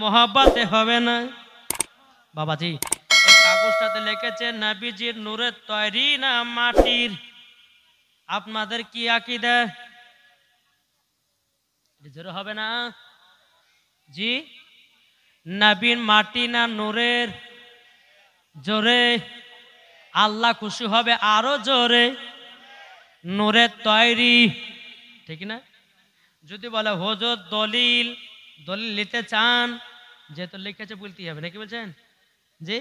মোহাব্বতে হবে না। বাবাজি এই কাগজটাতে লিখেছে নবীজির নূরের তৈরি না মাটির? আপনাদের কি আকীদা? জোরে হবে না জি? নবীর মাটি না নূরের? জোরে। আল্লাহ খুশি হবে আরো জোরে। নূরের তৈরি, ঠিক না? যদি বলে হুজুর দলিল, দলিল নিতে চান, যেহেতু লিখেছে বলতেই হবে, নাকি বলছেন জি?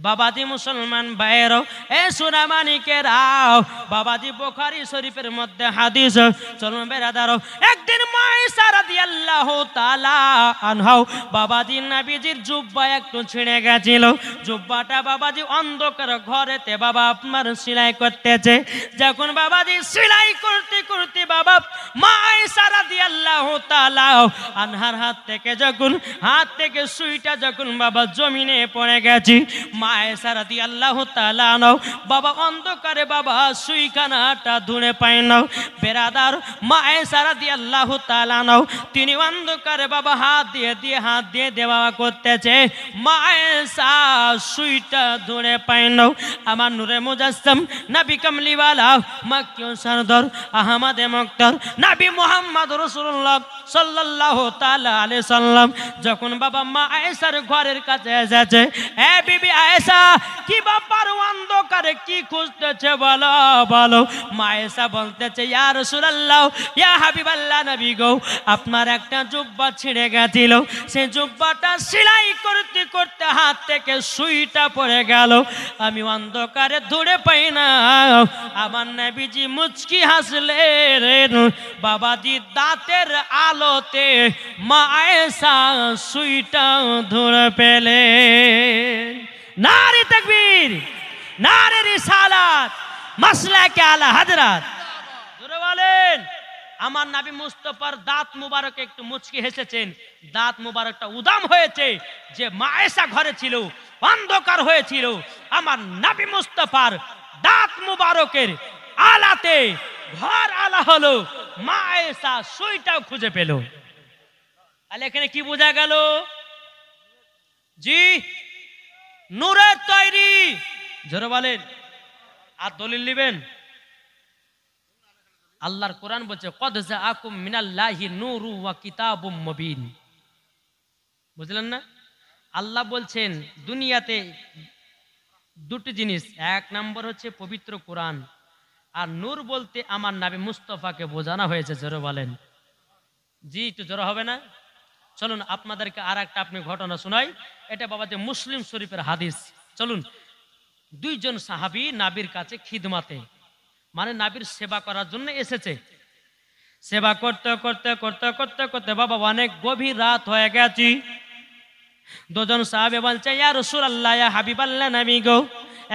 বাবাজি মুসলমান ভাইয়েরাও, এ সোনামানিকেরাও, বাবাজি বুখারী শরীফের মধ্যে হাদিস, চলুন বেরাদারও, একদিন মায়েশা রাদিয়াল্লাহু তাআলা আনহা, বাবাজি নবীজির জুব্বা একটু ছিঁড়ে গেছিল। জুব্বাটা বাবাজি অন্ধকার ঘরেতে বাবা আপনার সেলাই করতেছে। যখন বাবাজি সেলাই করতে করতে বাবা মায়েশা রাদিয়াল্লাহু তাআলা আনহার হাত থেকে সুইটা যখন বাবা জমিনে পড়ে গেছে, মায়েশা রাদিয়াল্লাহু তাআলা আনহা বাবা অন্ধকারে বাবা সুইখানাটা ধরে পায় না। বেরাদার, মায়েশা রাদিয়াল্লাহু তাআলা আনহা তিনি অন্ধকারে বাবা হাত দিয়ে দেওয়া করতেছে, মায়েশা সুইটা ধরে পায় না। আমার নূরে মুজাসসাম নবী কামলিওয়ালা মক্কি সরদার আহমদে মুক্তার নবী মুহাম্মদ রাসূলুল্লাহ সাল্লাল্লাহু তাআলা আলাইহি সাল্লাম যখন বাবা মা আয়েশার ঘরের কাছে এসেছে, এ বিবি আয়েশা কি ব্যাপার, অন্ধকারে কি খুঁজতেছে বলো বলো। মা আয়েশা বলতেছে, ইয়া রাসূলুল্লাহ, ইয়া হাবিবাল্লাহ নবী গো, আপনার একটা জুব্বা ছিঁড়ে গেছিল, সেই জুব্বাটা সেলাই করতে করতে হাত থেকে সুইটা পড়ে গেল, আমি অন্ধকারে ধরে পাই না। আমার নবীজি মুচকি হাসলেন, বাবাজি দাঁতের আলোতে মা আয়েশা সুইটা ধরে পেলেন। নারে তাকবীর, নারে রিসালাত, মাসলাকে আলা হযরত। জোরে বলেন। আমার নবী মুস্তাফার দাঁত মুবারক একটু মুচকি হেসেছেন, দাঁত মুবারকটা উদাম হয়েছে। যে মা আয়েশা ঘরে ছিল, অন্ধকার হয়েছিল, আমার নবী মুস্তাফার দাঁত মুবারকের আলাতে ঘর আলা হলো, মা আয়েশা সুইটাও খুঁজে পেল। তাহলে এখানে কি বোঝা গেল জি? নূরের তৈরি। জোরে বলেন। আর দলিল নেবেন? আল্লাহর কোরআন বলছে, কদ জাআকুম মিনাল্লাহি নূরু ওয়া কিতাবুম মুবিন। বুঝলেন না? আল্লাহ বলছেন দুনিয়াতে দুটি জিনিস, এক নম্বর হচ্ছে পবিত্র কোরআন, আর নূর বলতে আমার নবী মুস্তাফাকে বোঝানো হয়েছে। জোরে বলেন জি। একটু জোরে হবে না? চলুন আপনাদেরকে আর একটা আপনি ঘটনা শোনাই। এটা বাবাজি মুসলিম শরীফের হাদিস। চলুন, দুইজন সাহাবী নবীর কাছে খিদমাতে, মানে নবীর সেবা করার জন্য এসেছে। সেবা করতে করতে করতে করতে করতে বাবা অনেক গভীর রাত হয়ে গেছে। দুজন সাহাবী বলছে, ইয়া রাসূলুল্লাহ, ইয়া হাবিবাল্লাহ নবী গো,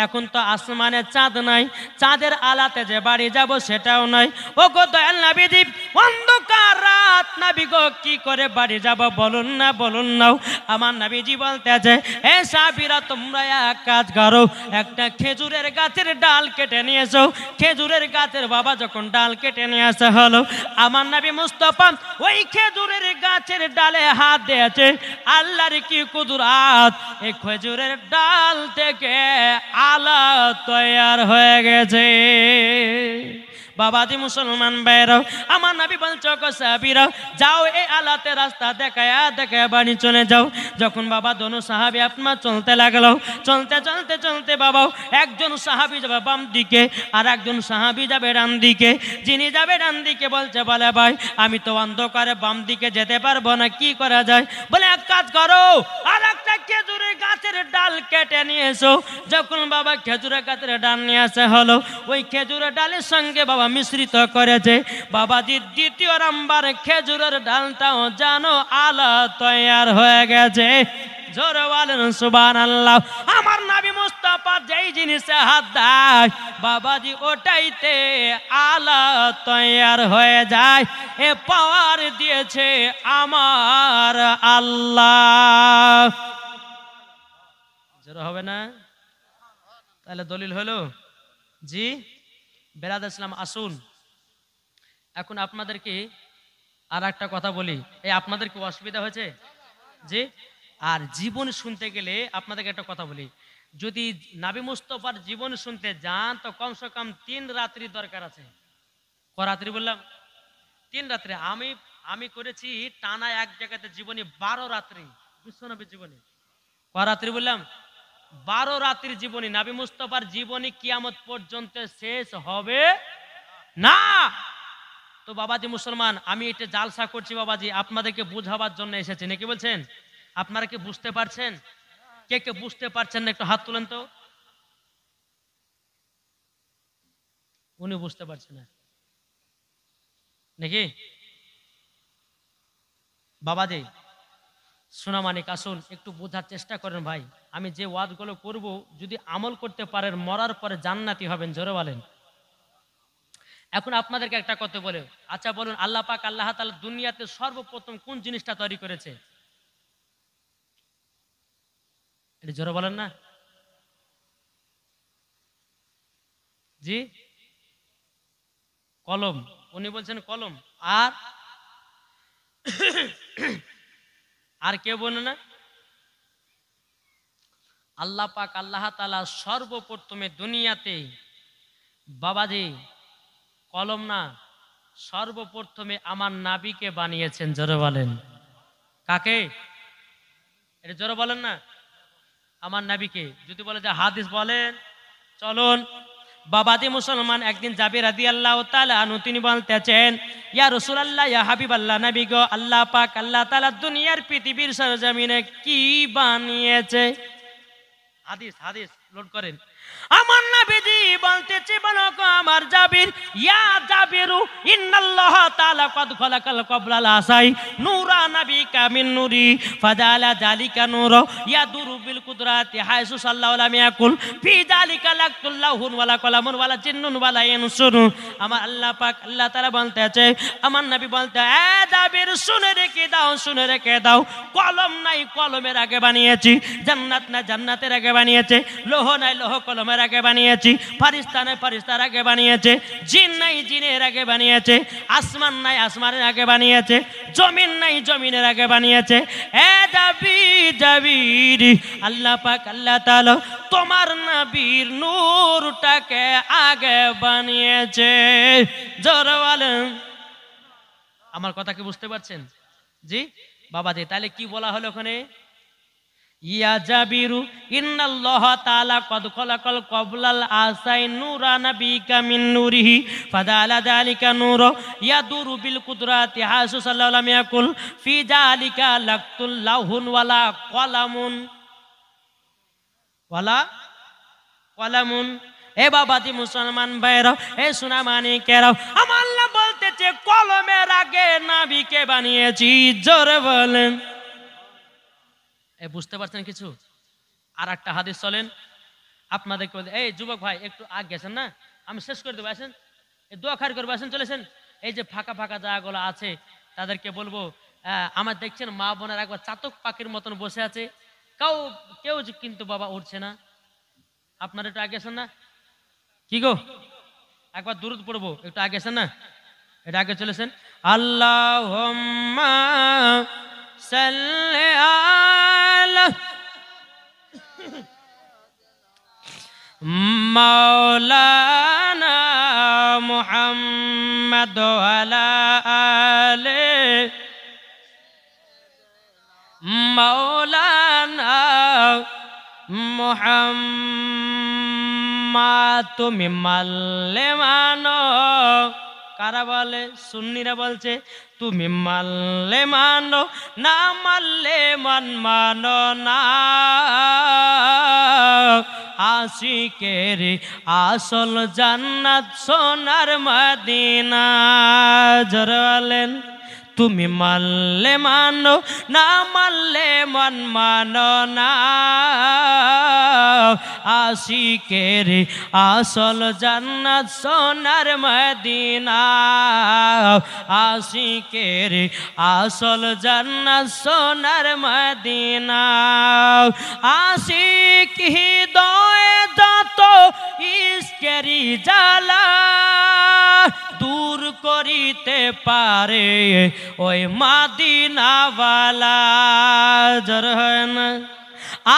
এখন তো আসমানে চাঁদ নাই, চাঁদের আলাতে যে বাড়ি যাব সেটাও নাই। ও গো দয়াল নবীজি, অন্ধকার রাত নবী গো, কি করে বাড়ি যাব বলুন না, বলুন না। আমার নবীজি বলতেছে, হে সাহাবীরা, তোমরা এক কাজ করো, একটা খেজুরের গাছের ডাল কেটে নিয়ে এসো। খেজুরের গাছের বাবা যখন ডাল কেটে নিয়ে আসা হলো, আমার নবী মুস্তাফা ওই খেজুরের গাছের ডালে হাত দিয়েছে। আল্লাহর কি কুদরত, এই খেজুরের ডাল থেকে আলা তৈয়ার হয়ে গেছে। বাবাজি মুসলমান ভাইরাও, আমার নবী বলছে, গো সাহাবীরা, যাও এই আলাতে রাস্তা দেখায় দেখায় বাড়ি চলে যাও। যখন বাবা দোনো সাহাবী আপনার চলতে লাগলো, চলতে চলতে চলতে বাবা একজন সাহাবী যাবে বাম দিকে আর একজন সাহাবী যাবে ডান দিকে। যিনি যাবে ডান দিকে বলছে, বলে ভাই আমি তো অন্ধকারে বাম দিকে যেতে পারবো না, কি করা যায়? বলে এক কাজ করো, আর একটা খেজুরের গাছের ডাল কেটে নিয়ে এসো। যখন বাবা খেজুরের গাছের ডাল নিয়ে আসা হলো, ওই খেজুরের ডালের সঙ্গে বাবা মিশ্রিত করেছে। বাবাজি দ্বিতীয় নাম্বার খেজুরের ডালটাও জানো আলা তৈয়ার হয়ে গেছে। জোরে বলেন সুবহানাল্লাহ। আমার নবী মুস্তাফা যেই জিনিসে হাত দেয় বাবাজি ওটাইতে আলা তৈয়ার হয়ে যায়। এ পাওয়ার দিয়েছে আমার আল্লাহ। জোরে হবে না? তাহলে দলিল হলো জি। বেরাদার ইসলাম, আসুন এখন আপনাদেরকে আর একটা কথা বলি। এই আপনাদের কি অসুবিধা হয়েছে? জি। আর জীবন শুনতে গেলে আপনাদেরকে একটা কথা বলি, যদি নাবি মুস্তফার জীবন শুনতে যান তো কমসে কম 3 রাত্রি দরকার আছে। ক রাত্রি বললাম? 3 রাত্রি। আমি আমি করেছি টানা এক জায়গাতে জীবনী 12 রাত্রি বিশ্বনবীর জীবনী। ক রাত্রি বললাম? 12 রাত্রির জীবনী। নাবি মুস্তফার জীবনী কিয়ামত পর্যন্ত শেষ হবে না। তো বাবাজি মুসলমান, আমি এটা জালসা করছি বাবাজি, আপনাদেরকে বুঝাবার জন্য এসেছি, নাকি বলছেন? আপনারা কি বুঝতে পারছেন? কে কে বুঝতে পারছেন না একটু হাত তুলেন তো। উনি বুঝতে পারছেন না নাকি? বাবাজি সোনামানিক আসুন একটু বোঝার চেষ্টা করেন ভাই। আমি যে ওয়াদগুলো করব যদি আমল করতে পারেন মরার পরে জান্নাতি হবেন, জোরে বলেন। এখন আপনাদেরকে একটা কথা বলে, আচ্ছা বলুন, আল্লাহ পাক আল্লাহ তাআলা দুনিয়াতে সর্বপ্রথম কোন জিনিসটা তৈরি করেছে? এটা জোরে বলেন না জি। কলম। উনি বলছেন কলম। আর আর কেউ বলে না? আল্লাহ পাক আল্লাহ তাআলা সর্বপ্রথমে দুনিয়াতে বাবাজি কলম না, সর্বপ্রথমে আমার নাবিকে বানিয়েছেন, জোরে বলেন। কাকে? এটা জোরে বলেন না। আমার নাবিকে। যদি বলে যে হাদিস বলেন, চলুন বাবাজি মুসলমান, একদিন জাবির রাদিয়াল্লাহু তাআলা আনহু তিনি বলতেছেন, ইয়া রাসূলুল্লাহ, ইয়া হাবিবাল্লাহ, নবী গো, আল্লাহ পাক আল্লাহ তাআলা দুনিয়ার পৃথিবীর সরজমিনে কি বানিয়েছে? হাদিস হাদিস লোড করেন। আমার নবীজি বলতেছে, বলো গো আমার জাবির, ইয়া জাবিরু ইন্নাল্লাহ তাআলা কদ খলাকাল ক্বাবলাল আসাই নূরা নাবিকা মিন নূরি ফাজালা জালিকা নূর ইয়াদুরু বিল কুদরাতি হায়সু সাল্লাল্লাহু আলাইহি ইয়াকুল ফি জালিকা লাকুল্লাহুন ওয়ালা কলামুন ওয়ালা জিন্নুন ওয়ালা ইনসুন। আমার আল্লাহ পাক আল্লাহ তাআলা বলতেছে, আমার নবী বলতে, এ জাবির শুনে রেখে দাও, শুনে রেখে দাও, কলম নাই কলমের আগে বানিয়েছি, জান্নাত না জান্নাতের আগে বানিয়েছে, লোহ নাই লোহ কলমের আগে বানিয়েছি, ফারিস্তা নাই ফারিস্তার আগে বানিয়েছে, জিন নাই জিনের আগে বানিয়েছে, আসমান নাই আসমানের আগে বানিয়েছে, জমিন নাই জমিনের আগে বানিয়েছে। এ জাবির জাবির, আল্লাহ পাক আল্লাহ তাআলা তোমার নবীর নূরটাকে আগে বানিয়েছে, জোরে বলেন। আমার কথা কি বুঝতে পারছেন? জি বাবাজি, তাহলে কি বলা হলো ওখানে? ইয়া জাবিরু ইন্নাল্লাহ তাআলা কদ খলাকাল ক্বাবলাল আসাই নূরা নাবিকা মিন নূরিহি ফাদালা যালিকা নূর ইয়াদুরু বিল কুদরাতি হাসু সাল্লাল্লাহু আলাইহি ইয়াকুল ফি যালিকা লাকুল্লাহুন ওয়ালা কলামুন ওয়ালা কলামুন। এ বাবাজি মুসলমান ভাইরা, এ সোনামানিকেরা, আমার আল্লাহ বলতেছে কলমের আগে নাবিকে বানিয়েছি, জোরে বলেন। বুঝতে পারছেন কিছু? আর একটা হাদিস চলেন আপনাদেরকে বলতে, এই যুবক ভাই একটু আগে গেছেন না, আমি শেষ করে দেবো, আসেন এই দোয়া খারি করবো, আসেন চলেছেন। এই যে ফাঁকা ফাঁকা জায়গাগুলো আছে তাদেরকে বলবো, আমার দেখছেন মা বোনের একবার চাতক পাখির মতন বসে আছে, কেউ কিন্তু বাবা উঠছে না। আপনারা একটু আগে আসেন না, কি গো একবার দুরূদ পড়বো, একটু আগে আসেন না, এটা আগে চলেছেন। আল্লাহুম্মা সাল্লি আলা মাওলানা মুহাম্মদ ওয়ালা আলে মাওলানা মুহাম্মদ। তুমি মানলে মানো, কারা বলে? সুন্নিরা বলছে তুমি মানলে মানো, না মানলে মানো না। আশিকের আসল জান্নাত সোনার মদিনা, জোরে বলেন। তুমি মানলে মানো, না মানলে মানো না। আশিকের আসল জান্নাত সোনার মদিনা, আশিকের আসল জান্নাত সোনার মদিনা। আশিক হৃদয়ে যত ইশকেরি জ্বালা দূর করিতে পারে ওই মাদিনাওয়ালা জোর হয় না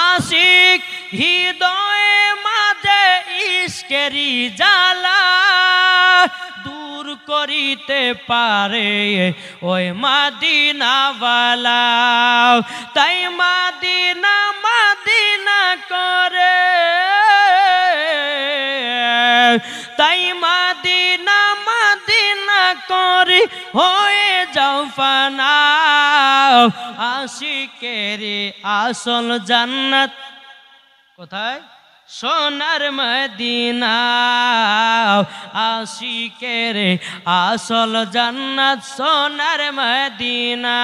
আশিক হৃদয়ে মাঝে ইশকেরি জ্বালা দূর করিতে পারে ওই মাদিনাওয়ালা তাই মাদিনা মাদিনা করে তাই মাদিনা মাদিনা করি হয়ে যাও ফানা আশিকেরি আসল জান্নাত কোথায় সোনার মদিনা আশিকেরে আসল জান্নাত সোনার মদিনা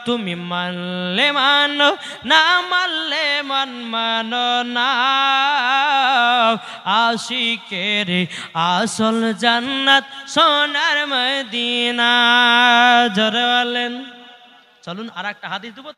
তুমি মানলে মানো না মানলে মানো না আশিকেরে আসল জান্নাত সোনার মদিনা জোরে বলেন চলুন আর একটা হাদিস দেব